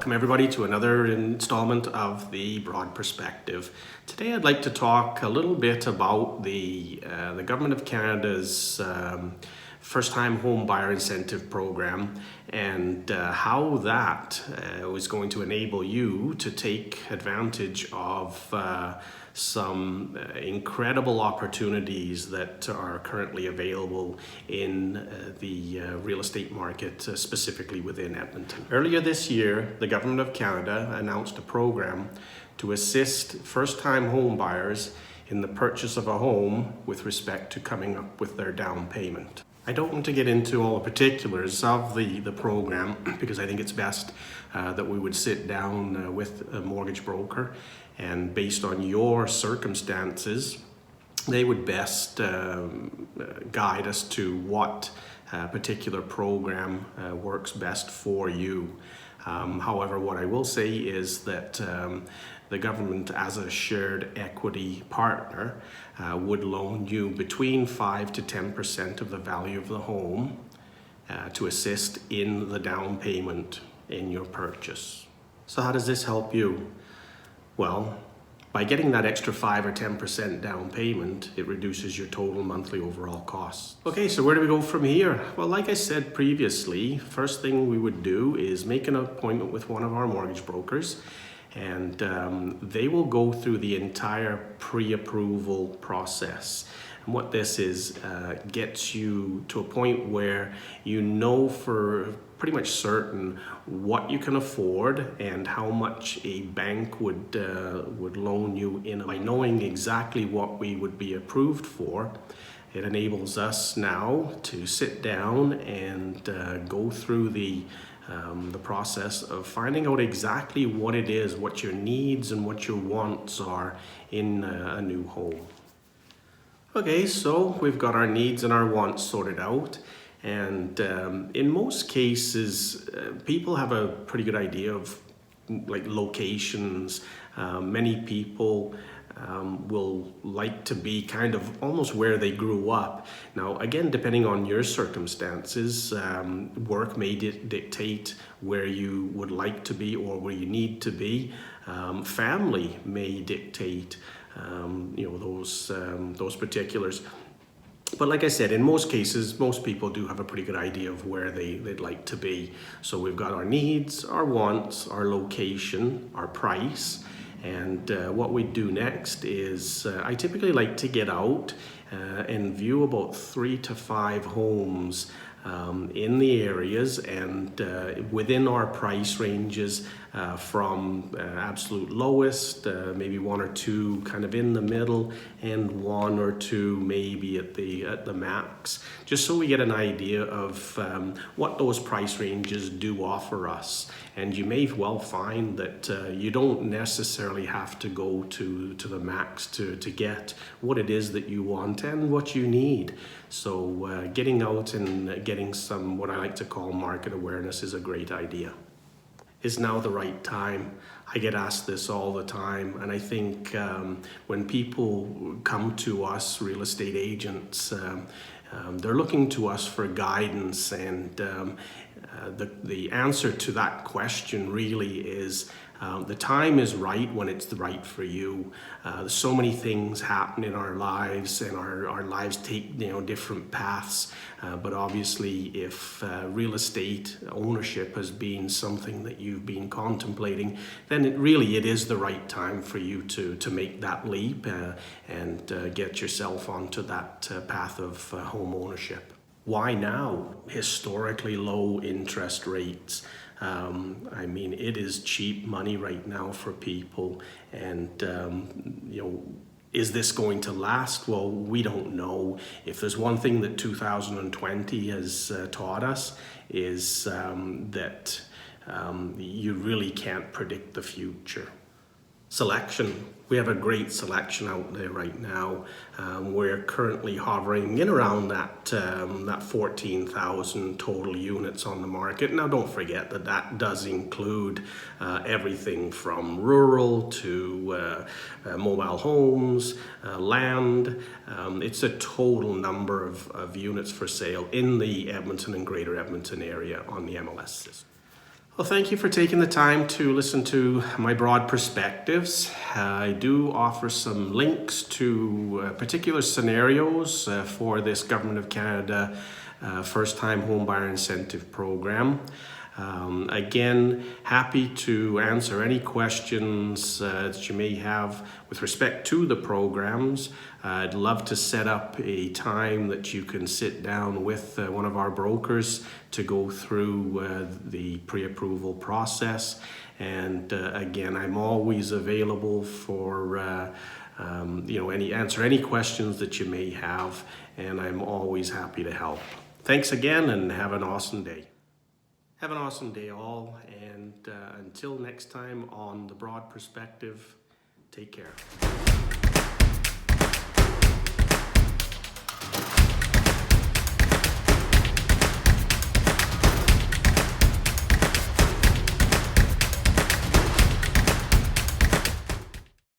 Welcome everybody to another installment of The Broad Perspective. Today I'd like to talk a little bit about the Government of Canada's first-time home buyer incentive program and how that was going to enable you to take advantage of some incredible opportunities that are currently available in the real estate market, specifically within Edmonton. Earlier this year, the Government of Canada announced a program to assist first-time home buyers in the purchase of a home with respect to coming up with their down payment. I don't want to get into all the particulars of the program because I think it's best that we would sit down with a mortgage broker, and based on your circumstances, they would best guide us to what particular program works best for you. However, what I will say is that the government, as a shared equity partner, would loan you between 5 to 10% of the value of the home to assist in the down payment in your purchase. So how does this help you? Well, by getting that extra 5 or 10% down payment, it reduces your total monthly overall costs. Okay, so where do we go from here? Well, like I said previously, first thing we would do is make an appointment with one of our mortgage brokers, and they will go through the entire pre-approval process. And what this is gets you to a point where you know for pretty much certain what you can afford and how much a bank would loan you in. By knowing exactly what we would be approved for, it enables us now to sit down and go through the process of finding out exactly what it is, what your needs and what your wants are in a new home. Okay, so we've got our needs and our wants sorted out, and in most cases people have a pretty good idea of like locations. Many people will like to be kind of almost where they grew up. Now, again, depending on your circumstances, work may dictate where you would like to be or where you need to be. Family may dictate, those particulars. But like I said, in most cases, most people do have a pretty good idea of where they'd like to be. So we've got our needs, our wants, our location, our price. And what we do next is I typically like to get out and view about 3 to 5 homes in the areas and within our price ranges, from absolute lowest, maybe 1 or 2 kind of in the middle, and 1 or 2 maybe at the max, just so we get an idea of what those price ranges do offer us. And you may well find that you don't necessarily have to go to the max to get what it is that you want and what you need. So getting out and getting some, what I like to call market awareness, is a great idea. Is now the right time? I get asked this all the time, and I think when people come to us, real estate agents, they're looking to us for guidance, and the answer to that question really is the time is right when it's right for you. There's so many things happen in our lives, and our lives take different paths. But obviously, if real estate ownership has been something that you've been contemplating, then it is the right time for you to make that leap and get yourself onto that path of home ownership. Why now? Historically low interest rates. It is cheap money right now for people, and is this going to last? Well, we don't know. If there's one thing that 2020 has taught us, is that you really can't predict the future. Selection. We have a great selection out there right now. We're currently hovering in around that 14,000 total units on the market. Now, don't forget that does include everything from rural to mobile homes, land. It's a total number of units for sale in the Edmonton and Greater Edmonton area on the MLS system. Well, thank you for taking the time to listen to my broad perspectives. I do offer some links to particular scenarios for this Government of Canada First-Time Homebuyer Incentive Program. Again, happy to answer any questions that you may have with respect to the programs. I'd love to set up a time that you can sit down with one of our brokers to go through the pre-approval process. And again, I'm always available for answer any questions that you may have, and I'm always happy to help. Thanks again, and have an awesome day. Have an awesome day all, and until next time on The Broad Perspective, take care.